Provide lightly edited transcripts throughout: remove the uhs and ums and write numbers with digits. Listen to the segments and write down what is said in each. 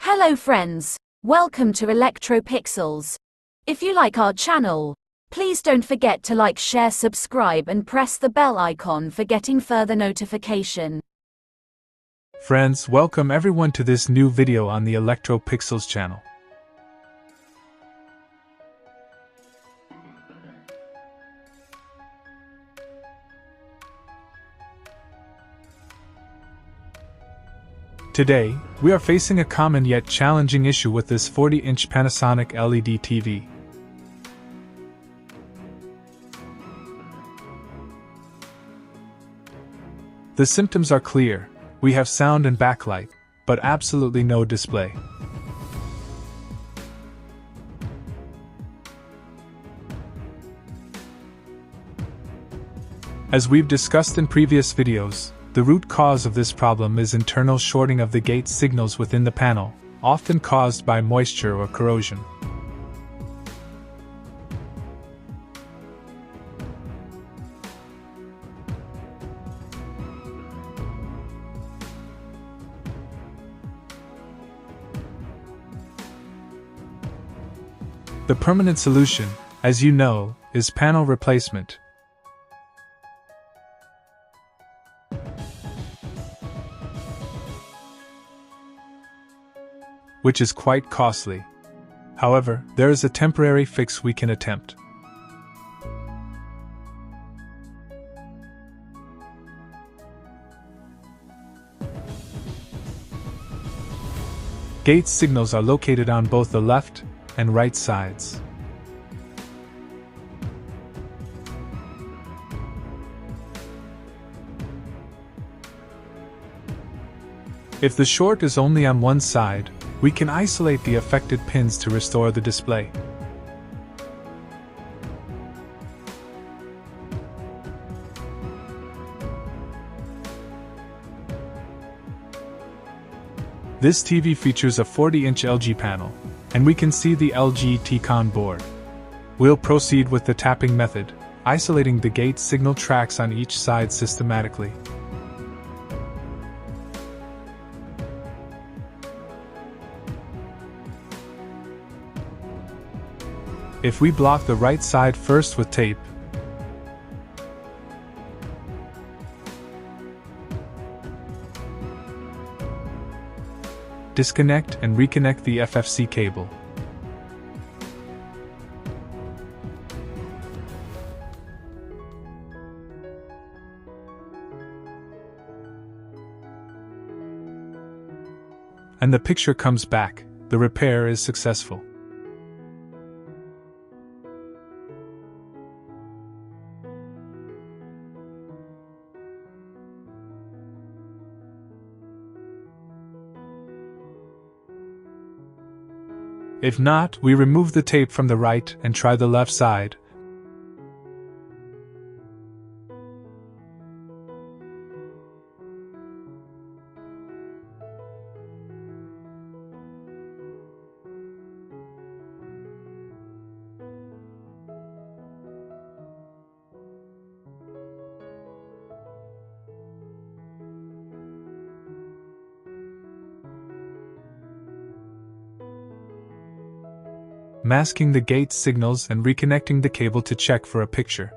Hello friends, welcome to Electropixels. If you like our channel, please don't forget to like, share, subscribe and press the bell icon for getting further notification. Friends, welcome everyone to this new video on the Electropixels channel. Today, we are facing a common yet challenging issue with this 40-inch Panasonic LED TV. The symptoms are clear. We have sound and backlight, but absolutely no display. As we've discussed in previous videos, the root cause of this problem is internal shorting of the gate signals within the panel, often caused by moisture or corrosion. The permanent solution, as you know, is panel replacement. Which is quite costly. However, there is a temporary fix we can attempt. Gate signals are located on both the left and right sides. If the short is only on one side, we can isolate the affected pins to restore the display. This TV features a 40-inch LG panel, and we can see the LG T-Con board. We'll proceed with the tapping method, isolating the gate signal tracks on each side systematically. If we block the right side first with tape, disconnect and reconnect the FFC cable. And the picture comes back. The repair is successful. If not, we remove the tape from the right and try the left side. Masking the gate signals and reconnecting the cable to check for a picture.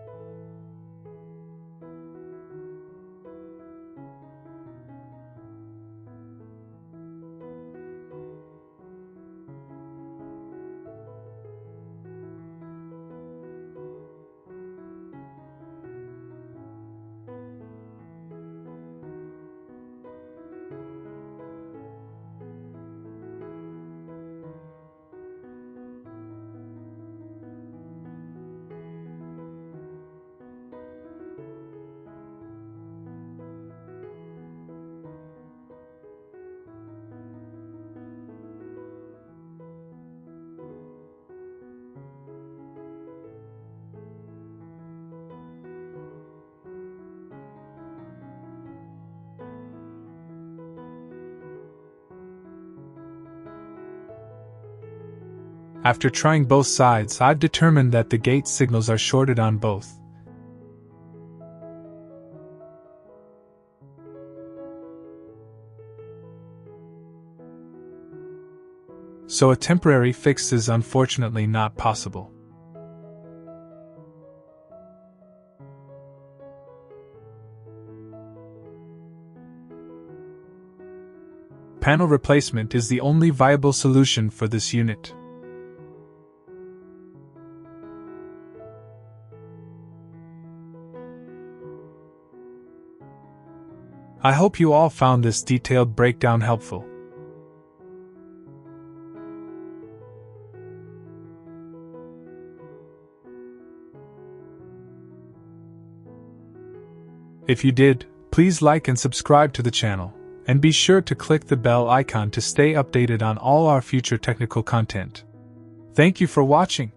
After trying both sides, I've determined that the gate signals are shorted on both. so a temporary fix is unfortunately not possible. Panel replacement is the only viable solution for this unit. I hope you all found this detailed breakdown helpful. If you did, please like and subscribe to the channel, and be sure to click the bell icon to stay updated on all our future technical content. Thank you for watching.